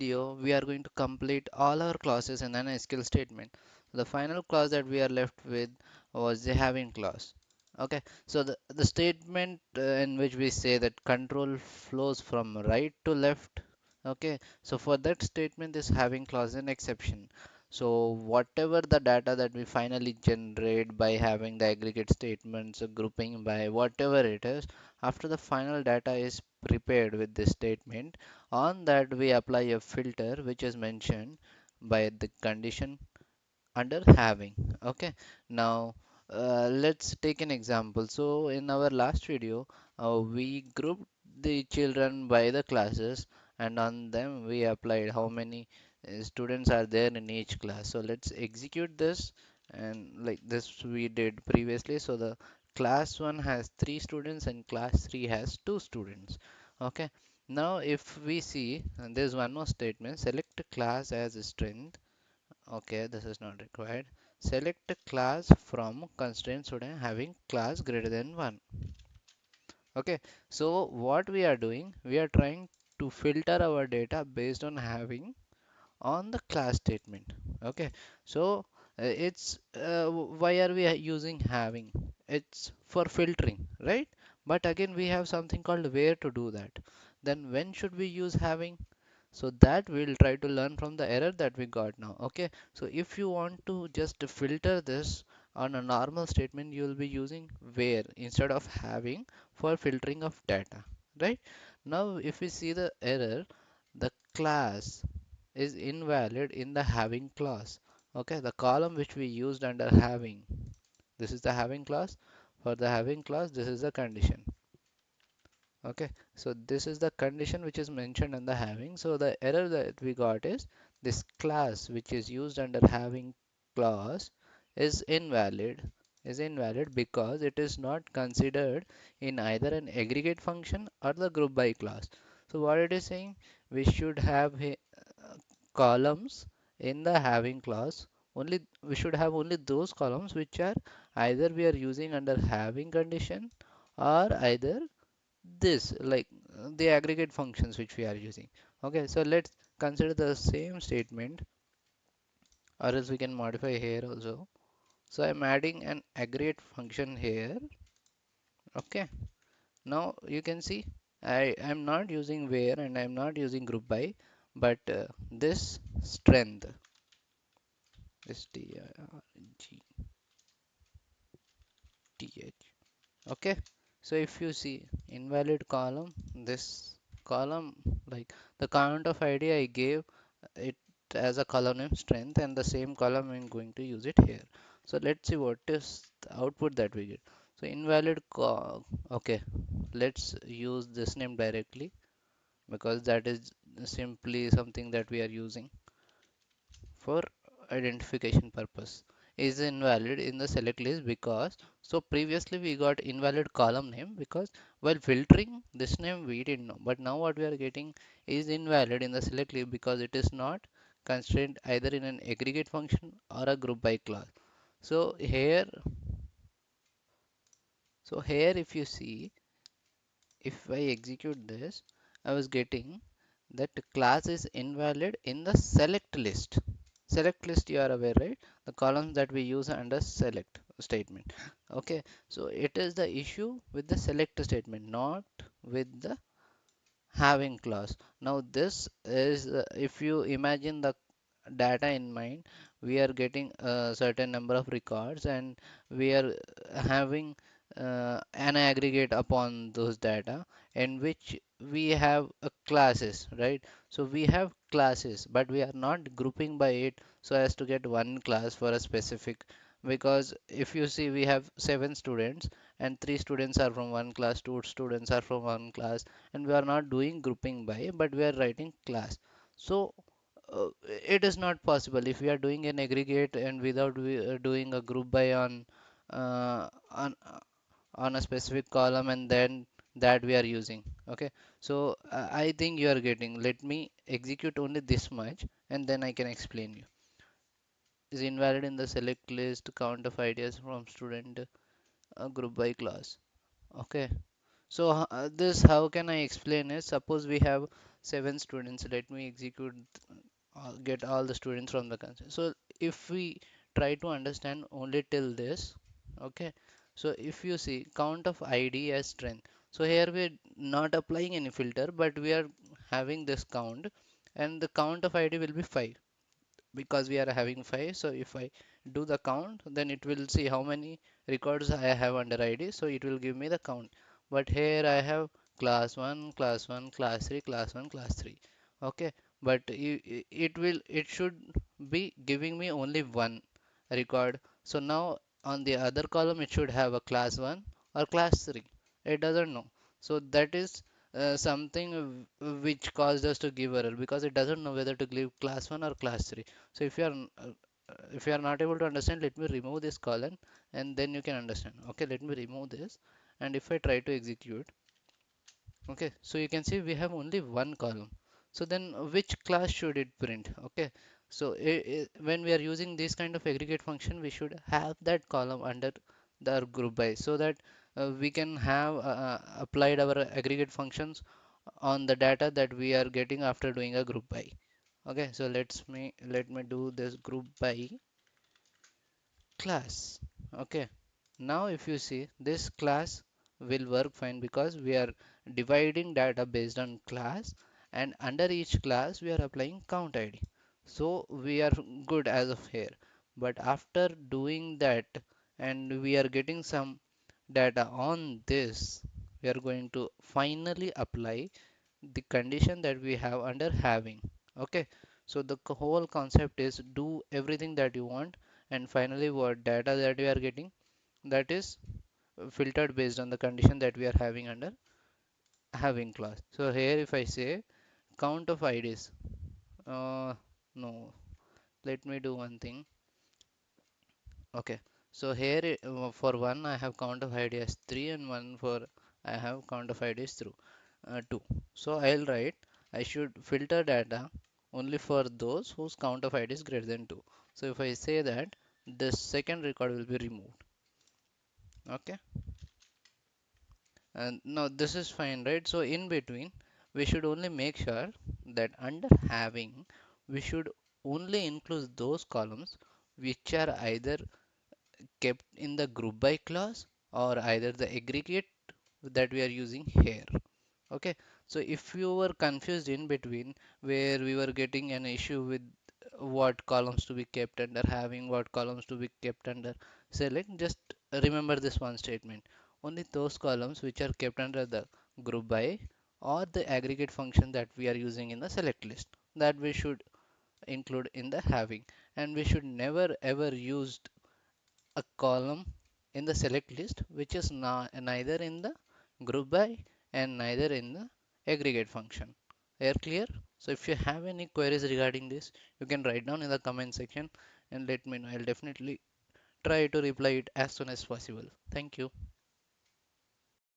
video, we are going to complete all our clauses in an SQL statement. The final clause that we are left with was the having clause. Okay, so the statement in which we say that control flows from right to left. Okay, so for that statement, this having clause is an exception. So whatever the data that we finally generate by having the aggregate statements, grouping by whatever it is, after the final data is prepared with this statement, on that we apply a filter which is mentioned by the condition under having. Okay, now let's take an example. So in our last video, we grouped the children by the classes, and on them we applied how many students are there in each class. So let's execute this, and like this we did previously. So the class 1 has 3 students and class 3 has 2 students. Okay, now if we see, and there's one more statement: select class as a strength. Okay, this is not required. Select a class from constraint student having class greater than 1. Okay, so what we are doing, we are trying to filter our data based on having on the class statement. Okay, so it's why are we using having? It's for filtering, right? But again, we have something called where to do that. Then when should we use having? So that we'll try to learn from the error that we got now. Okay, so if you want to just filter this on a normal statement, you will be using where instead of having for filtering of data, right? Now if we see the error, the class is invalid in the having clause. Okay, the column which we used under having, this is the having clause. For the having clause, this is the condition. Okay, so this is the condition which is mentioned in the having. So the error that we got is this class which is used under having clause is invalid because it is not considered in either an aggregate function or the group by clause. So what it is saying, we should have columns in the having clause. Only we should have only those columns which are either we are using under having condition, or either this like the aggregate functions which we are using. Okay, so let's consider the same statement, or else we can modify here also. So I'm adding an aggregate function here. Okay, now you can see I am not using where and I'm not using group by, but this strength, strngth. Okay, so if you see invalid column, this column, like the count of id I gave it as a column name strength, and the same column I'm going to use it here. So let's see what is the output that we get. So okay, let's use this name directly because that is simply something that we are using for identification purpose. Is invalid in the select list because, so previously we got invalid column name because while filtering this name we didn't know, but now what we are getting is invalid in the select list because it is not constrained either in an aggregate function or a group by class. So here, if you see, if I execute this, I was getting that class is invalid in the select list. Select list, you are aware, right? The columns that we use under select statement. Okay, so it is the issue with the select statement, not with the having clause. Now this is if you imagine the data in mind, we are getting a certain number of records and we are having an aggregate upon those data in which we have classes, right? So we have classes but we are not grouping by it so as to get one class for a specific, because if you see we have 7 students and 3 students are from one class, 2 students are from one class, and we are not doing grouping by but we are writing class. So it is not possible if we are doing an aggregate and without doing a group by on uh, on on a specific column, and then that we are using. Okay, so I think you are getting. Let me execute only this much and then I can explain you. Is invalid in the select list count of ideas from student group by class. Okay, so this how can I explain it? Suppose we have 7 students, let me execute, get all the students from the console. So if we try to understand only till this, okay, so if you see count of id as strength, so here we're not applying any filter, but we are having this count, and the count of id will be 5 because we are having 5. So if I do the count, then it will see how many records I have under id, so it will give me the count. But here I have class 1, class 1, class 3, class 1, class 3. Okay, but it should be giving me only one record. So now on the other column it should have a class 1 or class 3. It doesn't know. So that is something which caused us to give error, because it doesn't know whether to give class 1 or class 3. So if you are not able to understand, let me remove this column and then you can understand. Okay, let me remove this, and if I try to execute, okay, so you can see we have only one column. So then which class should it print? Okay, so when we are using this kind of aggregate function, we should have that column under the group by, so that we can have applied our aggregate functions on the data that we are getting after doing a group by. Okay, so let me do this group by class. Okay, now if you see, this class will work fine because we are dividing data based on class, and under each class we are applying count id, so we are good as of here. But after doing that, and we are getting some data on this, we are going to finally apply the condition that we have under having. Okay, so the whole concept is do everything that you want, and finally what data that we are getting, that is filtered based on the condition that we are having under having class. So here if I say count of IDs, no, let me do one thing. Okay, so here for one I have count of ID as 3, and one for I have count of ID is through 2. So I'll write I should filter data only for those whose count of ID is greater than 2. So if I say that, this second record will be removed. Okay, and now this is fine, right? So in between, we should only make sure that under having, we should only include those columns which are either kept in the group by clause or either the aggregate that we are using here. Okay, so if you were confused in between, where we were getting an issue with what columns to be kept under having, what columns to be kept under select, just remember this one statement: only those columns which are kept under the group by or the aggregate function that we are using in the select list, that we should include in the having. And we should never ever use a column in the select list which is not neither in the group by and neither in the aggregate function. Are clear? So if you have any queries regarding this, you can write down in the comment section and let me know. I'll definitely try to reply it as soon as possible. Thank you.